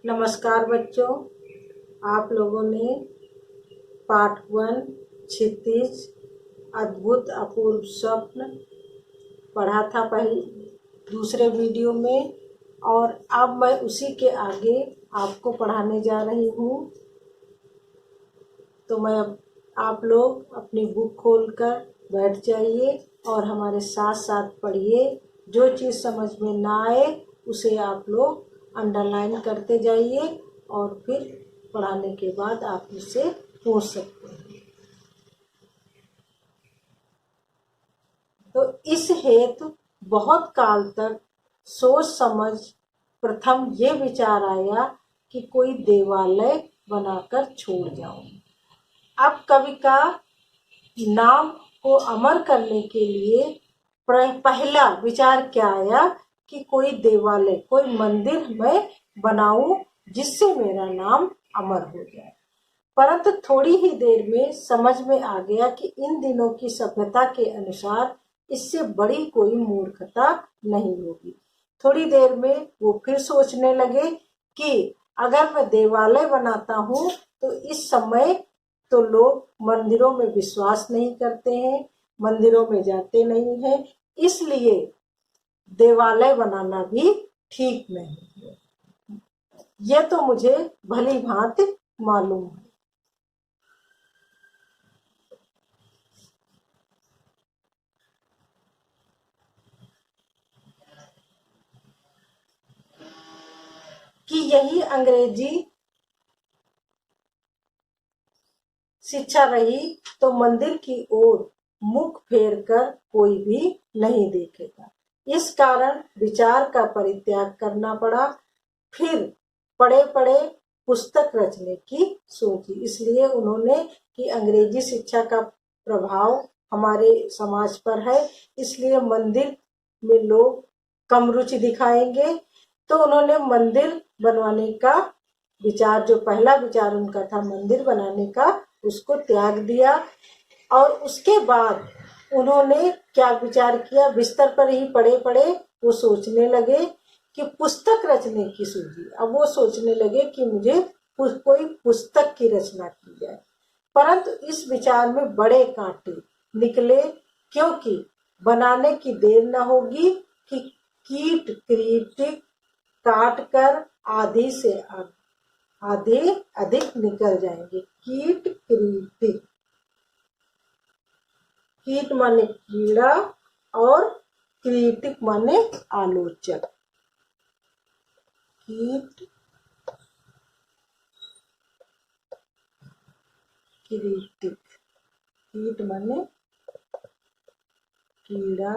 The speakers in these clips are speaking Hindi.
नमस्कार बच्चों, आप लोगों ने पाठ 1 क्षितिज अद्भुत अपूर्व स्वप्न पढ़ा था दूसरे वीडियो में, और अब मैं उसी के आगे आपको पढ़ाने जा रही हूँ। तो आप लोग अपनी बुक खोलकर बैठ जाइए और हमारे साथ साथ पढ़िए। जो चीज़ समझ में ना आए उसे आप लोग अंडरलाइन करते जाइए और फिर पढ़ाने के बाद आप मुझसे पूछ सकते हैं। तो इस हेतु बहुत काल तक सोच समझ प्रथम ये विचार आया कि कोई देवालय बनाकर छोड़ जाऊं। अब कवि का नाम को अमर करने के लिए पहला विचार क्या आया कि कोई देवालय, कोई मंदिर मैं बनाऊं जिससे मेरा नाम अमर हो जाए। परंतु थोड़ी ही देर में समझ में आ गया कि इन दिनों की सभ्यता के अनुसार इससे बड़ी कोई मूर्खता नहीं होगी। थोड़ी देर में वो फिर सोचने लगे कि अगर मैं देवालय बनाता हूँ तो इस समय तो लोग मंदिरों में विश्वास नहीं करते हैं, मंदिरों में जाते नहीं हैं, इसलिए देवालय बनाना भी ठीक नहीं है। यह तो मुझे भली भांति मालूम है। कि यही अंग्रेजी शिक्षा रही तो मंदिर की ओर मुख फेर कर कोई भी नहीं देखेगा। इस कारण विचार का परित्याग करना पड़ा। फिर पढ़े पढ़े पुस्तक रचने की सोची। इसलिए उन्होंने कि अंग्रेजी शिक्षा का प्रभाव हमारे समाज पर है, इसलिए मंदिर में लोग कम रुचि दिखाएंगे। तो उन्होंने मंदिर बनवाने का विचार, जो पहला विचार उनका था मंदिर बनाने का, उसको त्याग दिया। और उसके बाद उन्होंने क्या विचार किया, बिस्तर पर ही पड़े पड़े वो सोचने लगे कि पुस्तक रचने की सूझी। अब वो सोचने लगे कि मुझे कोई पुस्तक की रचना की जाए। परंतु इस विचार में बड़े कांटे निकले, क्योंकि बनाने की देर न होगी कि कीट कीटिक काट कर आधी से आधे अधिक निकल जाएंगे। कीट कीटिक, कीट माने कीड़ा और क्रिटिक माने आलोचक। कीट क्रिटिक, कीट माने कीड़ा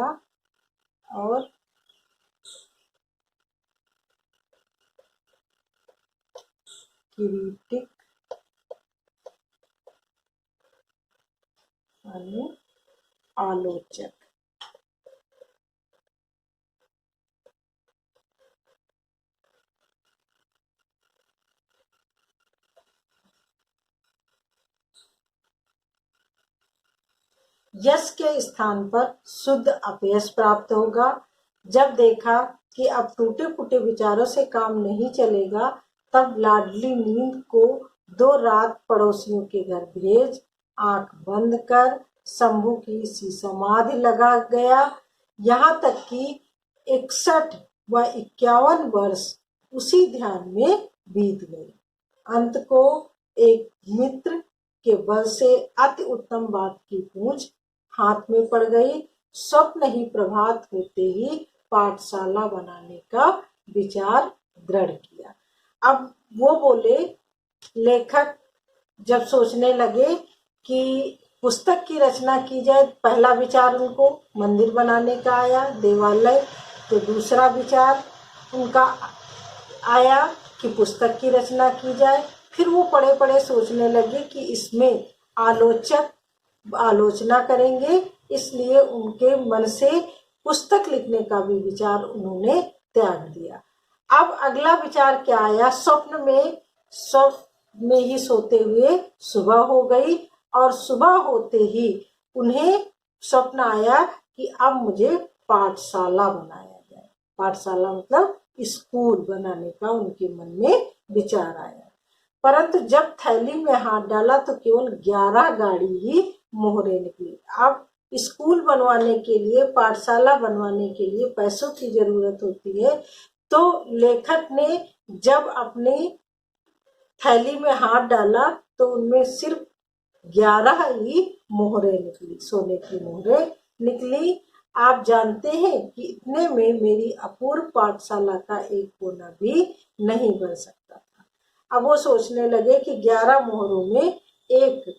और क्रिटिक माने आलोचक। यश के स्थान पर शुद्ध अपयश प्राप्त होगा। जब देखा कि अब टूटे फूटे विचारों से काम नहीं चलेगा, तब लाडली नींद को 2 रात पड़ोसियों के घर भेज आंख बंद कर शंभू की सी समाधि लगा गया। यहाँ तक कि 61 व 51 वर्ष उसी ध्यान में बीत गए। अंत को एक मित्र के बल से अति उत्तम बात की पूंछ हाथ में पड़ गई। स्वप्न ही प्रभात होते ही पाठशाला बनाने का विचार दृढ़ किया। अब वो बोले, लेखक जब सोचने लगे कि पुस्तक की रचना की जाए, पहला विचार उनको मंदिर बनाने का आया, देवालय, तो दूसरा विचार उनका आया कि पुस्तक की रचना की जाए। फिर वो पढ़े पढ़े सोचने लगे कि इसमें आलोचक आलोचना करेंगे, इसलिए उनके मन से पुस्तक लिखने का भी विचार उन्होंने त्याग दिया। अब अगला विचार क्या आया, स्वप्न में ही सोते हुए सुबह हो गई, और सुबह होते ही उन्हें स्वप्न आया कि अब मुझे पाठशाला बनाया जाए। पाठशाला मतलब स्कूल बनाने का उनके मन में विचार आया। परंतु जब थैली में हाथ डाला तो केवल 11 गाड़ी ही मोहरे निकली। अब स्कूल बनवाने के लिए, पाठशाला बनवाने के लिए पैसों की जरूरत होती है, तो लेखक ने जब अपनी थैली में हाथ डाला तो उनमें सिर्फ 11 ही मोहरे निकली, सोने की मोहरे निकली। आप जानते हैं कि इतने में मेरी अपूर्व पाठशाला का एक कोना भी नहीं बन सकता था। अब वो सोचने लगे कि 11 मोहरों में एक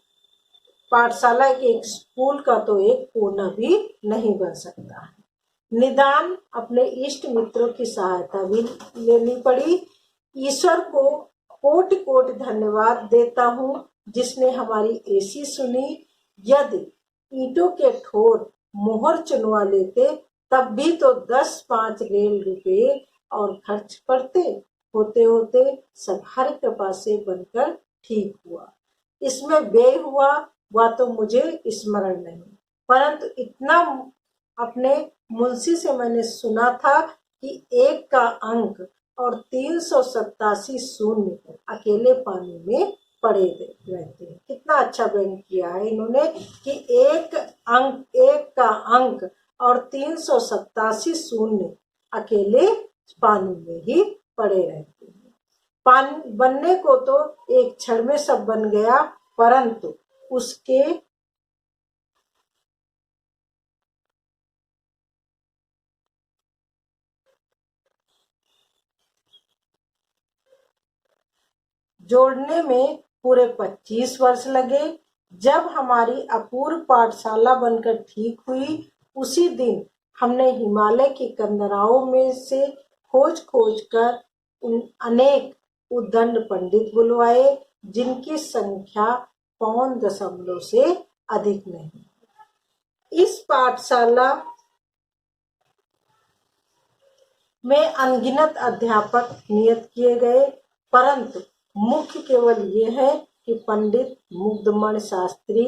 पाठशाला के, एक स्कूल का तो एक कोना भी नहीं बन सकता है। निदान अपने इष्ट मित्रों की सहायता भी लेनी पड़ी। ईश्वर को कोटि कोटि धन्यवाद देता हूँ जिसने हमारी ऐसी सुनी। यदि ईंटों के ठोर मोहर चुनवा लेते तब भी तो 10-5 रेल रुपए और खर्च पड़ते। होते होते सब हर कृपा से बनकर ठीक हुआ। इसमें व्यय हुआ वह तो मुझे स्मरण नहीं, परंतु इतना अपने मुंशी से मैंने सुना था कि 1 का अंक और 387 शून्य अकेले पानी में पड़े रहते हैं। कितना अच्छा व्यंग किया है इन्होंने कि 1 का अंक और 387 शून्य अकेले पानी में ही पड़े रहते हैं। पानी बनने को तो एक क्षण में सब बन गया, परंतु उसके जोड़ने में पूरे 25 वर्ष लगे। जब हमारी अपूर्व पाठशाला बनकर ठीक हुई, उसी दिन हमने हिमालय की कंदराओं में से खोज खोज कर अनेक उद्दंड पंडित बुलवाए, जिनकी संख्या 0.5 से अधिक नहीं। इस पाठशाला में अनगिनत अध्यापक नियत किए गए, परंतु मुख्य केवल ये है कि पंडित मुग्धमण शास्त्री,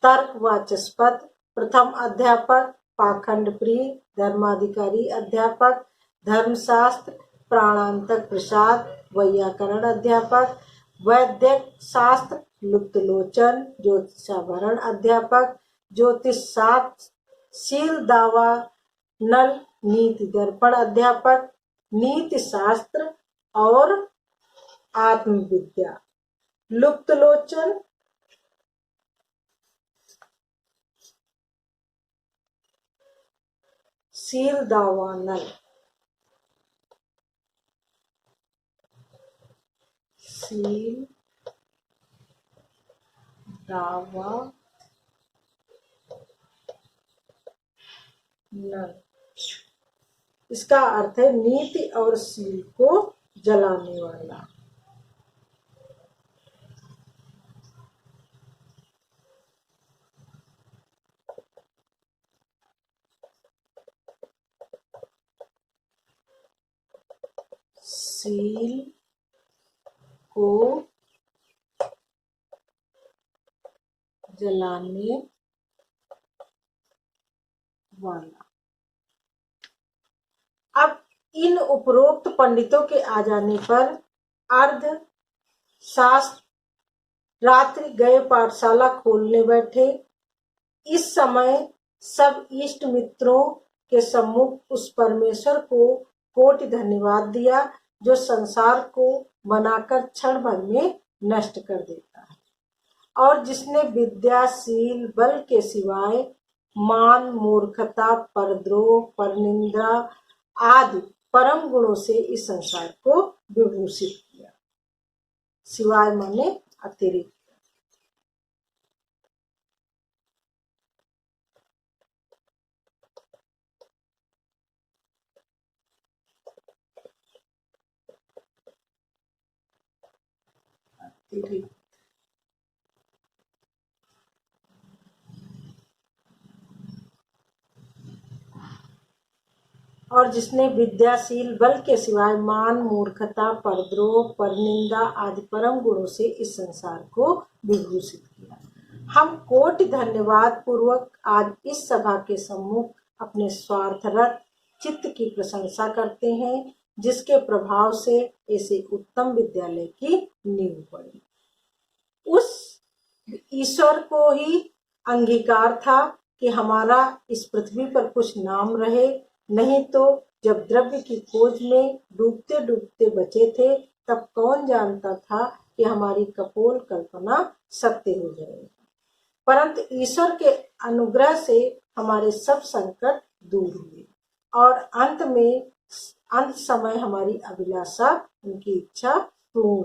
तर्क वाचस्पत प्रथम अध्यापक, पाखंड प्रिय धर्माधिकारी अध्यापक, धर्मशास्त्र प्राणांतक प्रसाद वैयाकरण अध्यापक, वैद्यक शास्त्र लुप्तलोचन ज्योतिषाभरण अध्यापक, ज्योतिष शास्त्र शील दावा नल नीति दर्पण अध्यापक, नीति शास्त्र और आत्मविद्या लुप्तलोचन शील दावा नल शील दावा नल, इसका अर्थ है नीति और शील को जलाने वाला। शील को जलाने वाला। अब इन उपरोक्त पंडितों के आ जाने पर अर्ध शास्त्र रात्रि गए पाठशाला खोलने बैठे। इस समय सब इष्ट मित्रों के सम्मुख उस परमेश्वर को कोटि धन्यवाद दिया जो संसार को बनाकर क्षण भर में नष्ट कर देता है और जिसने विद्याशील बल के सिवाय मान, मूर्खता, परद्रोह, परनिंदा आदि परम गुणों से इस संसार को विभूषित किया। सिवाय माने अतिरिक्त। और जिसने विद्याशील बल के सिवाय मान, मूर्खता, परद्रोह, परनिंदा आदि परम गुणों से इस संसार को विभूषित किया। हम कोटि धन्यवाद पूर्वक आज इस सभा के सम्मुख अपने स्वार्थरत चित्त की प्रशंसा करते हैं जिसके प्रभाव से ऐसे उत्तम विद्यालय की नींव पड़ी। उस ईश्वर को ही अंगीकार था कि हमारा इस पृथ्वी पर कुछ नाम रहे, नहीं तो जब द्रव्य की खोज में डूबते डूबते बचे थे तब कौन जानता था कि हमारी कपोल कल्पना सत्य हो जाएगी। परंतु ईश्वर के अनुग्रह से हमारे सब संकट दूर हुए और अंत समय हमारी अभिलाषा, उनकी इच्छा पूर्ण